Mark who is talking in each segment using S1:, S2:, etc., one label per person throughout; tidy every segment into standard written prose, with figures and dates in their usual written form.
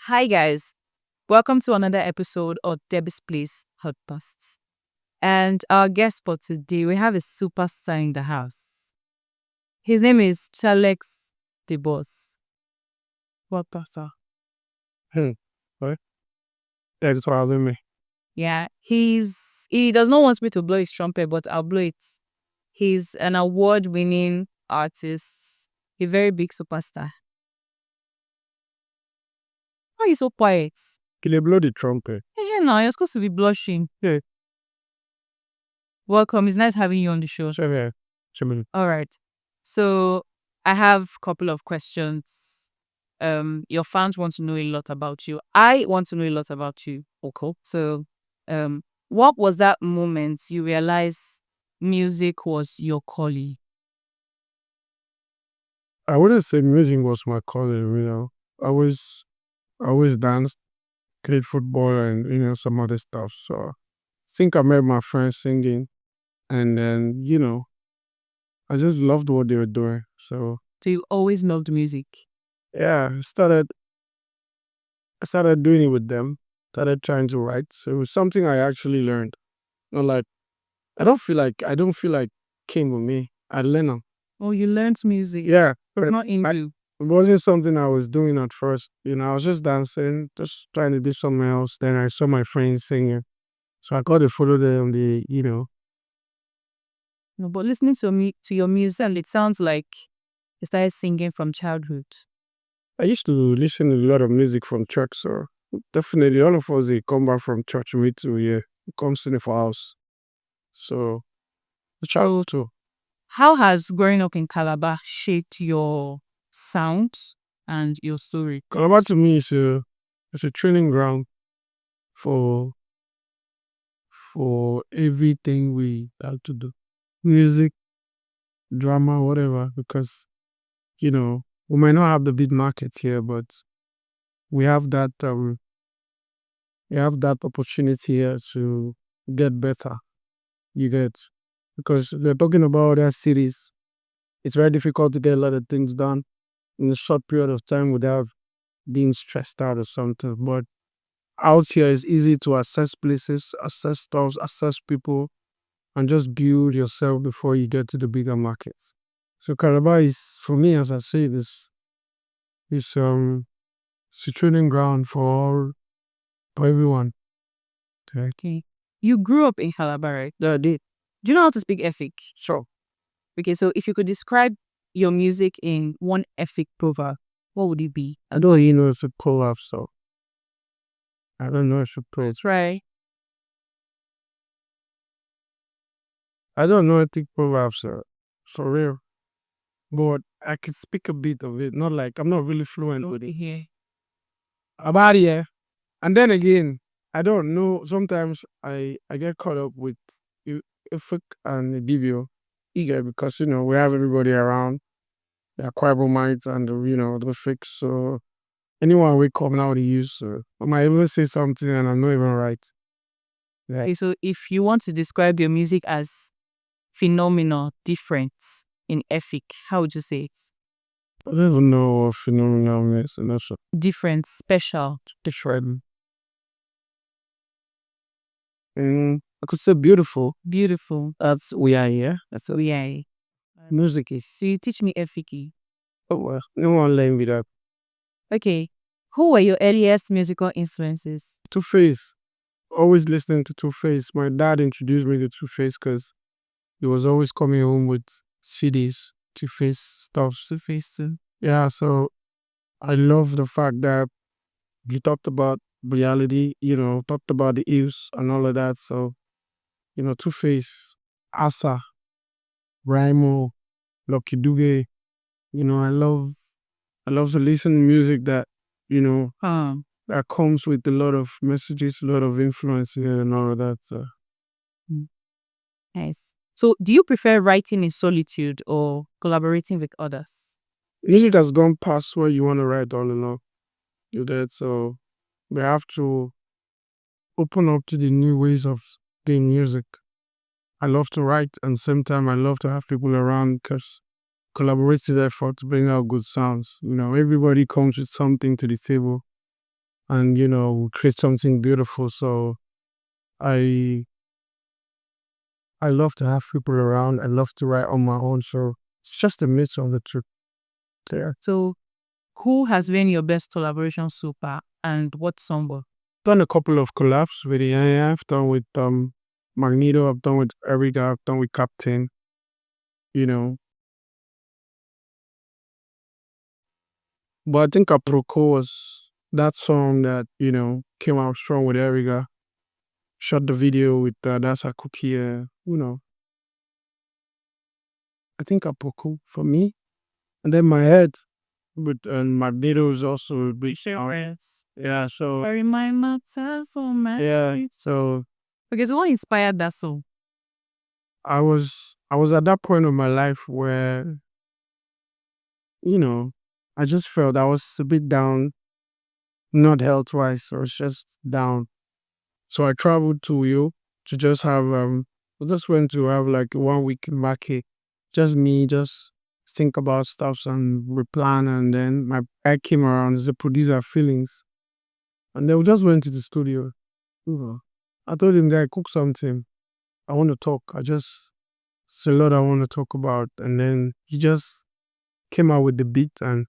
S1: Hi guys, welcome to another episode of Debby's Place Podcasts. And our guest for today, we have a superstar in the house. His name is Challex D Boss.
S2: What pasta? What? Yeah, just what me.
S1: Yeah, he does not want me to blow his trumpet, but I'll blow it. He's an award-winning artist, a very big superstar. Why are you so quiet?
S2: Can you blow the trumpet?
S1: Hey, now you're supposed to be blushing.
S2: Yeah.
S1: Welcome. It's nice having you on the show.
S2: Sure, yeah. Sure.
S1: All right. So I have a couple of questions. Your fans want to know a lot about you. I want to know a lot about you. Okay. So, what was that moment you realized music was your calling?
S2: I wouldn't say music was my calling. I always danced, played football and some other stuff. So I think I met my friends singing and then I just loved what they were doing. So
S1: So you always loved music.
S2: yeah, I started doing it with them, started trying to write. So it was something I actually learned. Not like I don't feel like came with me. I learned them.
S1: Oh, you learned music.
S2: Yeah.
S1: Not in you.
S2: It wasn't something I was doing at first. I was just dancing, just trying to do something else. Then I saw my friends singing. So I got to follow them.
S1: No, but listening to your music, it sounds like you started singing from childhood.
S2: I used to listen to a lot of music from church. So definitely all of us, they come back from church, we too, yeah. We come sing for house. So the childhood too.
S1: How has growing up in Calabar shaped your sound and your story?
S2: Calabar to me is a training ground for everything we have to do. Music, drama, whatever, because we might not have the big market here, but we have that opportunity here to get better. You get, because they're talking about other cities. It's very difficult to get a lot of things done in a short period of time without being stressed out or something. But out here, it's easy to access places, access stores, access people, and just build yourself before you get to the bigger markets. So Calabar is, for me, as I say, is it's a training ground for everyone. Okay.
S1: Okay. You grew up in Calabar, right?
S2: Yeah, I did.
S1: Do you know how to speak Efik?
S2: Sure.
S1: Okay, so if you could describe your music in one Efik proverb, what would it be?
S2: I don't even know if it's collab, so I don't know if it's pro.
S1: Try.
S2: I don't know anything proverbs, sir. For real. But I can speak a bit of it. Not like I'm not really fluent with it.
S1: Here.
S2: About it, and then again, I don't know. Sometimes I get caught up with Ifuk and Bibio, eager because we have everybody around. They're Quibble and the fix. So anyone we come now to use, I might even say something and I'm not even right. Yeah.
S1: Okay, so if you want to describe your music as phenomenal, different in Efik, how would you say it?
S2: I don't even know what phenomenal is, and that's
S1: Different, special.
S2: different. I could say beautiful.
S1: Beautiful.
S2: That's we are here. That's
S1: So yeah.
S2: music is.
S1: So you teach me Efiki.
S2: Oh well, no one learn me that.
S1: Okay. Who were your earliest musical influences?
S2: Two Face. Always listening to Two Face. My dad introduced me to Two Face because he was always coming home with CDs, Two Face stuff.
S1: Two Face.
S2: Yeah, so I love the fact that he talked about reality, talked about the ills and all of that. So, Two Face, Asa, Rhymo, Lucky Dube, I love to listen to music that, that comes with a lot of messages, a lot of influence here and all of that. So.
S1: Nice. So do you prefer writing in solitude or collaborating with others?
S2: Music has gone past where you want to write all along. You did. So we have to open up to the new ways of doing music. I love to write and same time I love to have people around because collaborative effort to bring out good sounds. Everybody comes with something to the table and create something beautiful. So I I love to have people around. I love to write on my own. So it's just a mix of the two. There.
S1: So, who has been your best collaboration so far, and what song?
S2: Done a couple of collabs with the I've done with Magneto, I've done with Erika, I've done with Captain, you know. But I think Aproko was that song that, came out strong with Erika. Shot the video with That's a Cookie, I think Aproko for me. And then my head with Magneto is also a big song. Yeah, so
S1: I remind myself for my.
S2: yeah, so
S1: Okay, so what inspired that song?
S2: I was at that point of my life where, you know, I just felt I was a bit down, not health wise, I was just down. So I traveled to to just have I just went to have like 1 week market. Just me, just think about stuff and replan, and then my guy came around as a producer feelings. And then we just went to the studio. I told him that I cook something. I want to talk. It's a lot I want to talk about. And then he just came out with the beat, and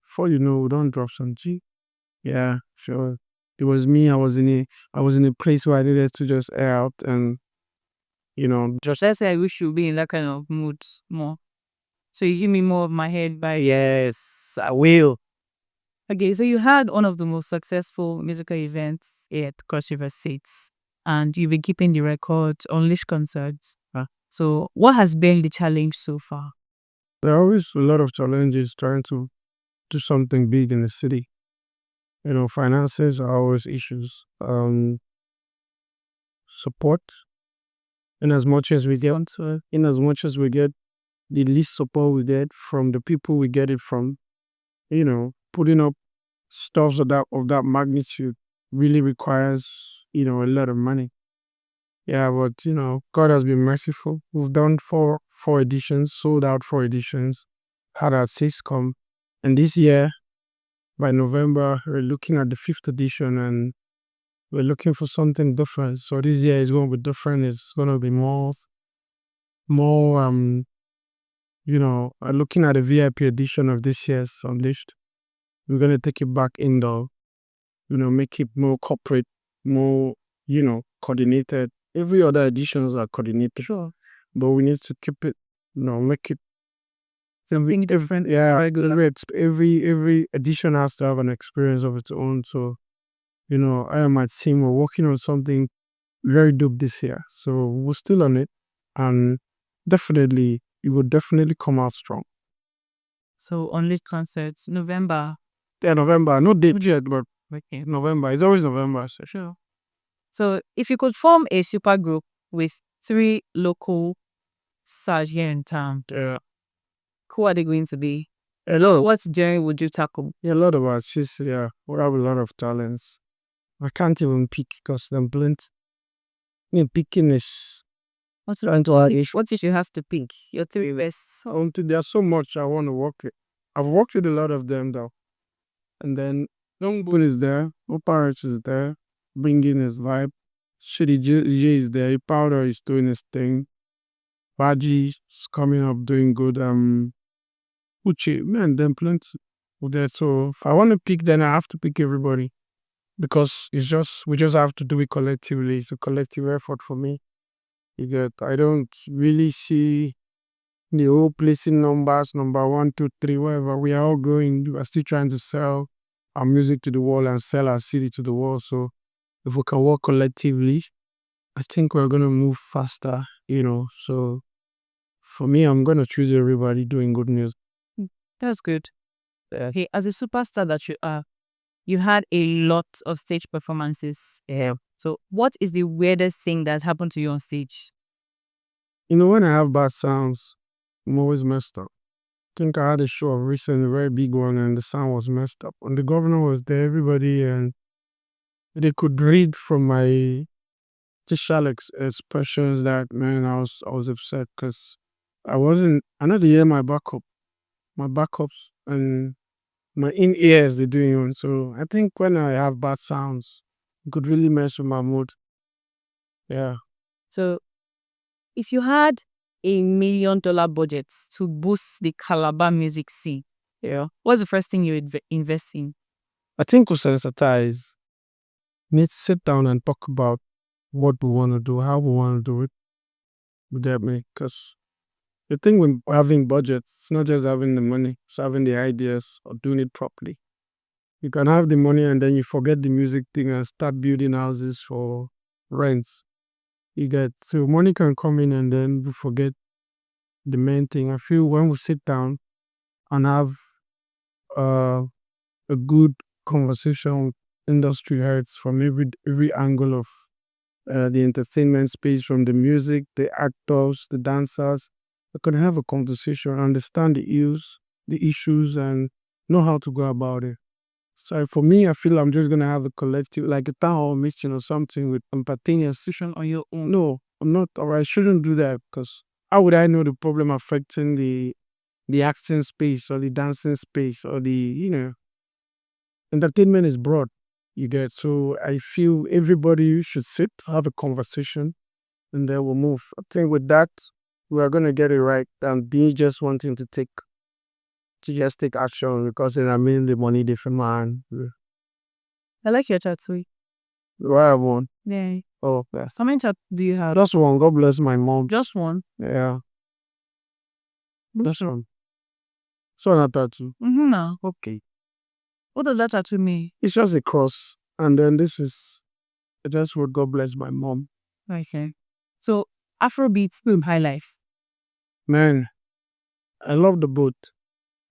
S2: before you know, we don't drop some G. Yeah, sure. It was me. I was in a place where I needed to just air out, and
S1: Just let's say I wish you would be in that kind of mood more. So you give me more of my head by yes, I will. Okay, so you had one of the most successful musical events at Cross River States, and you've been keeping the record, Unleash concerts. So what has been the challenge so far?
S2: there are always a lot of challenges trying to do something big in the city. Finances are always issues. Support, in as much as we get, the least support we get from the people we get it from, putting up stuff of that magnitude really requires, a lot of money. Yeah, but God has been merciful. We've done four editions, sold out 4 editions, had our six come, and this year by November we're looking at the fifth edition, and we're looking for something different. So this year is going to be different. It's going to be more looking at the VIP edition of this year's Unleashed. We're going to take it back indoor, make it more corporate, more coordinated. Every other editions are coordinated.
S1: Sure.
S2: But we need to keep it, make it
S1: Something different.
S2: yeah, regular. Every edition has to have an experience of its own. So, I and my team were working on something very dope this year. So we're still on it, and definitely it will definitely come out strong.
S1: So Unleash concerts, November.
S2: Yeah, November. No date yet, but okay, November. It's always November. So
S1: Sure. So if you could form a super group with 3 local stars here in town,
S2: yeah,
S1: who are they going to be?
S2: a lot.
S1: What genre would you tackle?
S2: Yeah, a lot of artists. Yeah, we have a lot of talents. I can't even pick because I'm blunt. Picking is
S1: What if you have to pick your 3 best?
S2: there's so much I want to work with. I've worked with a lot of them though. And then Young Boon is there, Oparich is there, bringing his vibe. Shitty J is there, Powder is doing his thing. Baji is coming up doing good. Uchi, man, them plenty there. So if I want to pick, then I have to pick everybody. Because we just have to do it collectively. It's a collective effort for me. I don't really see the whole placing numbers, number 1, 2, 3, whatever. We are all going. We are still trying to sell our music to the world and sell our city to the world. So if we can work collectively, I think we're gonna move faster. So for me, I'm gonna choose everybody doing good music.
S1: That's good. Hey, as a superstar that you are, you had a lot of stage performances. Yeah. So what is the weirdest thing that's happened to you on stage?
S2: When I have bad sounds, I'm always messed up. I think I had a show recently, a very big one, and the sound was messed up. When the governor was there, everybody, and they could read from my Challex expressions that, man, I was upset because I know they hear my backups, and my in ears they're doing one. So I think when I have bad sounds, it could really mess with my mood. Yeah.
S1: So if you had $1 million budget to boost the Calabar music scene, what's the first thing you would invest in?
S2: I think we sensitize. Need to sit down and talk about what we want to do, how we want to do it. Would that me? Because the thing with having budgets, it's not just having the money, it's having the ideas or doing it properly. You can have the money and then you forget the music thing and start building houses for rents. You get so money can come in and then we forget the main thing. I feel when we sit down and have uh, a good conversation with industry heads from every angle of the entertainment space, from the music, the actors, the dancers, we can have a conversation, understand the issues, and know how to go about it. So for me, I feel I'm just gonna have a collective, like a town hall meeting or something with empathy session on your own. No, I'm not, or I shouldn't do that because how would I know the problem affecting the acting space or the dancing space or the entertainment is broad. You get so I feel everybody should sit, have a conversation, and then we'll move. I think with that, we are gonna get it right. And be just wanting to just take action because then I mean the money different man.
S1: I like your tattoo.
S2: Why I won?
S1: Yeah.
S2: Oh, yeah.
S1: How many tattoos do you have?
S2: Just one. God bless my mom.
S1: Just one?
S2: Yeah. That's one. So not tattoo.
S1: No.
S2: Okay.
S1: What does that tattoo mean?
S2: It's just a cross. And then this is just what God bless my mom.
S1: Okay. So Afrobeats, high life.
S2: Man, I love the boat.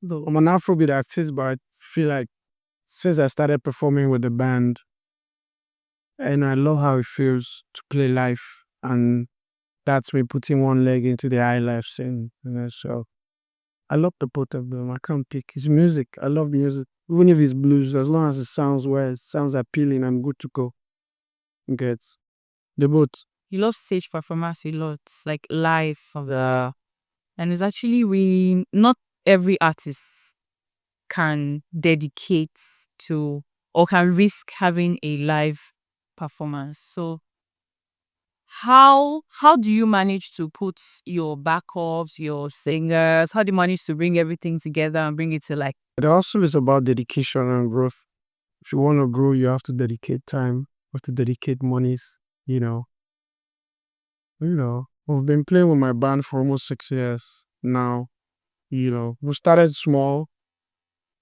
S2: I'm an Afrobeat artist, but I feel like since I started performing with the band, and I love how it feels to play live, and that's me putting one leg into the high life scene. So I love the both of them. I can't pick. It's music. I love music. Even if it's blues, as long as it sounds well, it sounds appealing, I'm good to go. Get the both.
S1: You love stage performance a lot, like live. And it's actually really not every artist can dedicate to or can risk having a live performance. So how do you manage to put your backups, your singers, how do you manage to bring everything together and bring it to like
S2: It also is about dedication and growth. If you want to grow, you have to dedicate time, you have to dedicate monies, you know. We've been playing with my band for almost 6 years now. We started small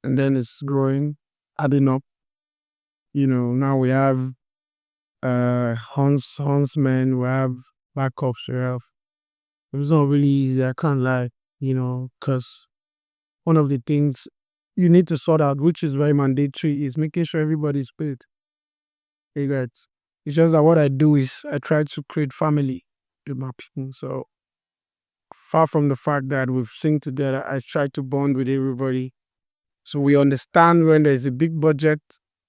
S2: and then it's growing, adding up. Now we have huntsmen, we have backups, we have. It's not really easy, I can't lie, because one of the things you need to sort out, which is very mandatory, is making sure everybody's paid. You get. It's just that what I do is I try to create family with my people. So far from the fact that we've sing together, I try to bond with everybody. So we understand when there's a big budget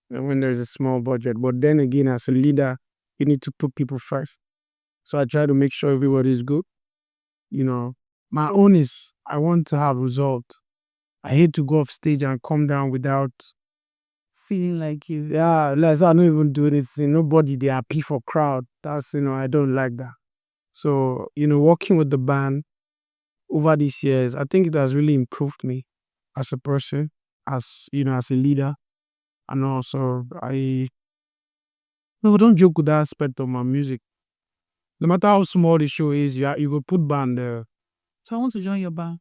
S2: and when there's a small budget. But then again, as a leader, you need to put people first. So I try to make sure everybody is good. My own is I want to have result. I hate to go off stage and come down without feeling like you. Yeah, let's I don't even do anything. Nobody they happy for crowd. That's I don't like that. So, working with the band over these years, I think it has really improved me as a person, as a leader. And also I no don't joke with that aspect of my music. No matter how small the show is, you will put band there. So I want to join your band.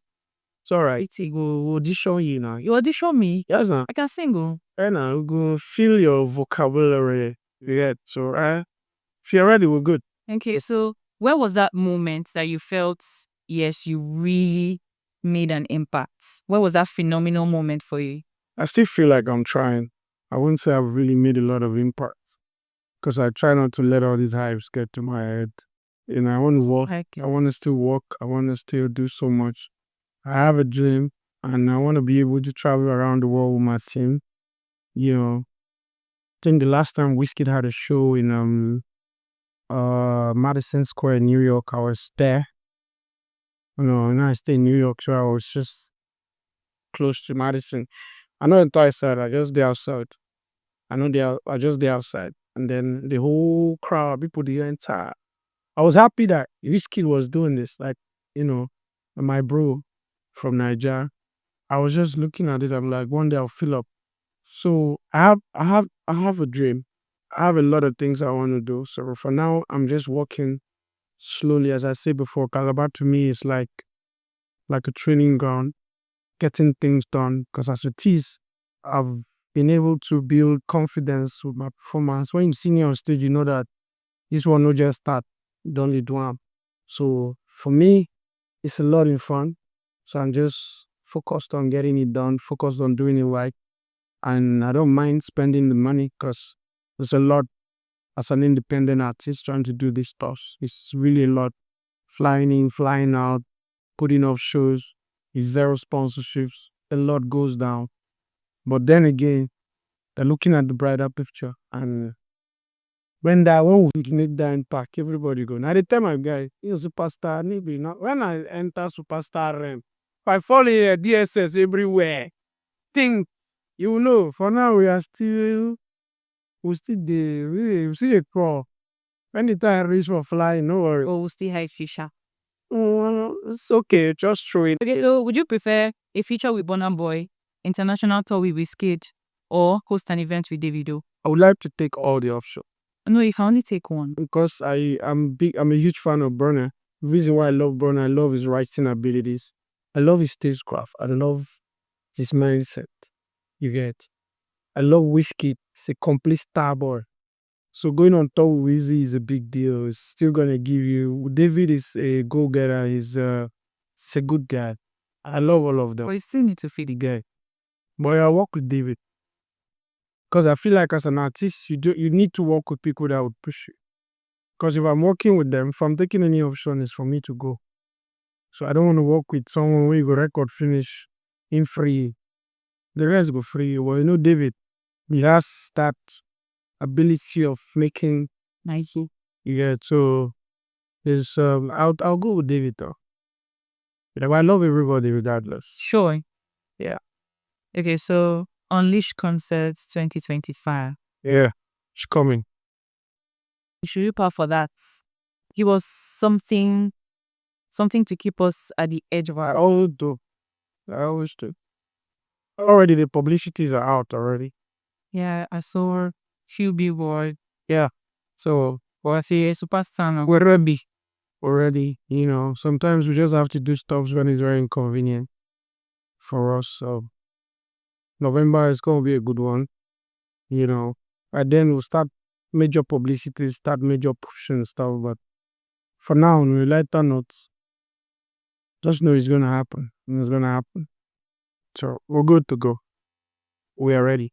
S2: It's alright. We'll audition you now. You audition me? Yes, now. I can sing. And now we go feel your vocabulary. Yeah. So if you're ready, we're good.
S1: Okay, so where was that moment that you felt, yes, you really made an impact? Where was that phenomenal moment for you?
S2: I still feel like I'm trying. I wouldn't say I've really made a lot of impact because I try not to let all these hypes get to my head. I want to work. I want to still work. I want to still do so much. I have a dream and I want to be able to travel around the world with my team. I think the last time Whiskey had a show in Madison Square in New York, I was there. And I stay in New York, so I was just close to Madison. I know enter inside, I just dey outside. I just dey outside. And then the whole crowd, people dey enter. I was happy that this kid was doing this. Like, you know, my bro from Niger. I was just looking at it. I'm like, one day I'll fill up. So I have a dream. I have a lot of things I want to do. So for now, I'm just walking slowly. As I said before, Calabar to me is like a training ground, getting things done. Because as it is, I've been able to build confidence with my performance. When you see me on stage, you know that this one no just start, don't need one. So for me, it's a lot in fun. So I'm just focused on getting it done, focused on doing it right. And I don't mind spending the money because there's a lot as an independent artist trying to do this stuff. It's really a lot. Flying in, flying out, putting off shows, with zero sponsorships, a lot goes down. But then again, they're looking at the brighter picture. And when we make that impact, everybody go. Now the time my guy, he's superstar, maybe not. When I enter superstar realm, if I fall in DSS everywhere, think you know. For now, we still we still a crawl. When the time reach for flying, no worry.
S1: Or we'll still have Fisher?
S2: It's okay, just throw it.
S1: Okay, so would you prefer a feature with Burna Boy, international tour with Wizkid, or host an event with Davido?
S2: I would like to take all the options
S1: No, you can only take one.
S2: because I'm a huge fan of Burna. The reason why I love Burna, I love his writing abilities. I love his stagecraft. I love his mindset. You get. I love Wizkid. He's a complete star boy. So going on tour with Wizzy is a big deal. It's still gonna give you. David is a go-getter. He's a good guy. I love all of them.
S1: But you still need to feed
S2: The guy. But I work with David because I feel like as an artist, you need to work with people that would push you. Because if I'm working with them, if I'm taking any option, it's for me to go. So I don't want to work with someone where you go record finish in free. The rest go free. Well, you know, David, he has that ability of making
S1: nice.
S2: yeah. So it's I'll go with David though. But I love everybody regardless.
S1: Sure.
S2: Yeah.
S1: Okay, so Unleash Concerts 2025.
S2: Yeah, it's coming.
S1: You should prepare for that. Give us something to keep us at the edge of
S2: I
S1: our.
S2: always do. I always do. Already the publicities are out already.
S1: Yeah, I saw few billboard.
S2: Yeah. So
S1: But I see a superstar now.
S2: we're ready. Already, you know, sometimes we just have to do stuff when it's very inconvenient for us. So November is gonna be a good one, you know. And then we'll start major publicity, start major pushing stuff. But for now, on a lighter note, just know it's gonna happen. It's gonna happen. So we're good to go. We are ready.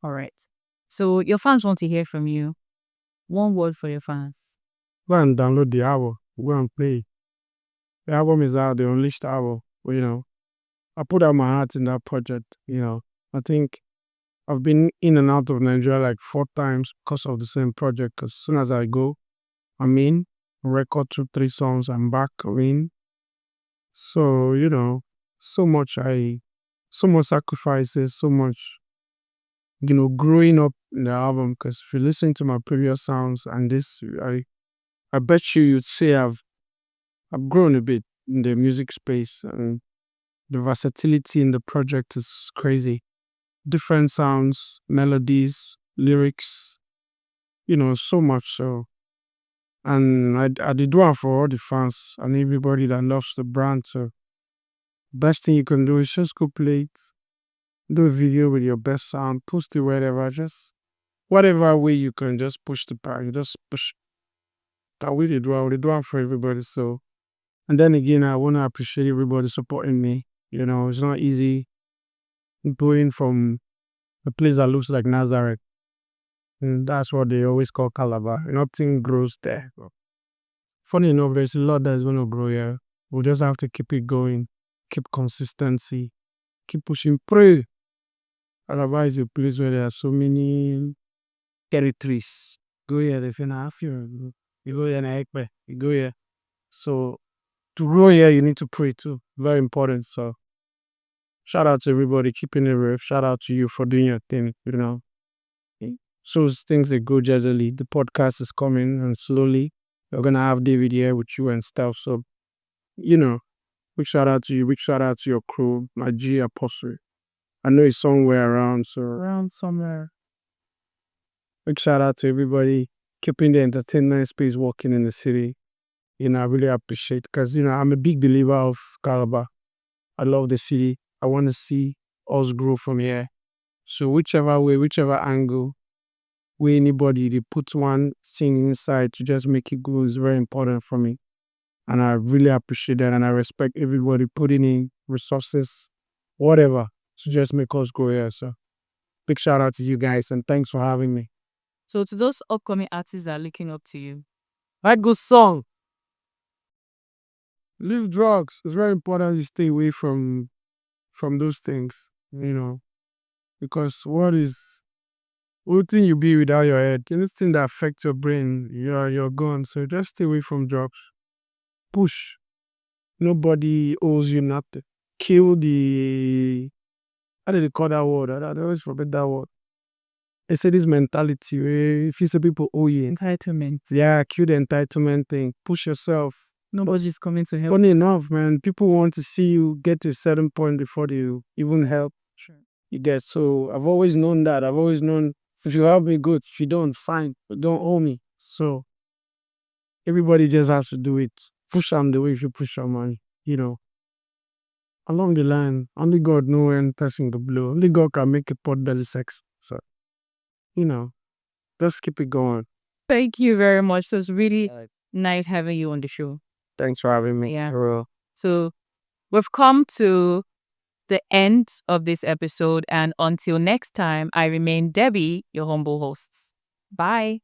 S1: All right. So your fans want to hear from you. One word for your fans.
S2: Go and download the album. Go and play. The album is out, the unleashed album. You know, I put out my heart in that project. You know, I think I've been in and out of Nigeria like 4 times because of the same project. Because as soon as I go, I'm in, record 2, 3 songs, I'm back, I'm in. So, you know, so much sacrifices, so much, you know, growing up in the album. Because if you listen to my previous sounds and this, I bet you'd say I've grown a bit in the music space, and the versatility in the project is crazy. Different sounds, melodies, lyrics, you know, so much so. And I did one for all the fans and everybody that loves the brand. So best thing you can do is just go play it, do a video with your best sound, post it wherever, just whatever way you can just push the button, just push. That we did well, we did one for everybody. So, and then again, I want to appreciate everybody supporting me. You know, it's not easy going from a place that looks like Nazareth. And that's what they always call Calabar. Nothing grows there. Funny enough, there's a lot that's going to grow here. We'll just have to keep it going, keep consistency, keep pushing, pray. Calabar is a place where there are so many territories. Go here, they feel half year. You go here, you go here. So to grow here, you need to pray too. Very important. So Shout out to everybody keeping it real. Shout out to you for doing your thing, So things that go jazzy. The podcast is coming and slowly we're gonna have David here with you and stuff. So, you know, big shout out to you, big shout out to your crew, my G Apostle. I know he's somewhere around, so around somewhere. Big shout out to everybody keeping the entertainment space working in the city. I really appreciate because I'm a big believer of Calabar. I love the city. I want to see us grow from here. So whichever way, whichever angle, where anybody they put one thing inside to just make it grow is very important for me. And I really appreciate that, and I respect everybody putting in resources, whatever, to just make us grow here. So big shout out to you guys and thanks for having me.
S1: So to those upcoming artists that are looking up to you,
S2: Right, good song. Leave drugs. It's very important you stay away from those things, because what thing you be without your head, anything that affects your brain, you're gone. So just stay away from drugs. Push. Nobody owes you nothing. Kill the how do they call that word? I always forget that word. I say this mentality where if you say people owe you
S1: entitlement.
S2: yeah, kill the entitlement thing. Push yourself.
S1: Nobody's coming to help.
S2: Funny enough, man, people want to see you get to a certain point before they even help.
S1: Sure.
S2: You get. So I've always known that. I've always known if you help me, good. If you don't, fine. But don't owe me. So everybody just has to do it. Push them the way if you push them, man. Along the line, only God knows when touching the blue. Only God can make a pot belly sex. So, just keep it going.
S1: Thank you very much. It was really nice having you on the show.
S2: Thanks for having me.
S1: Yeah. So we've come to the end of this episode, and until next time, I remain Debbie, your humble host. Bye.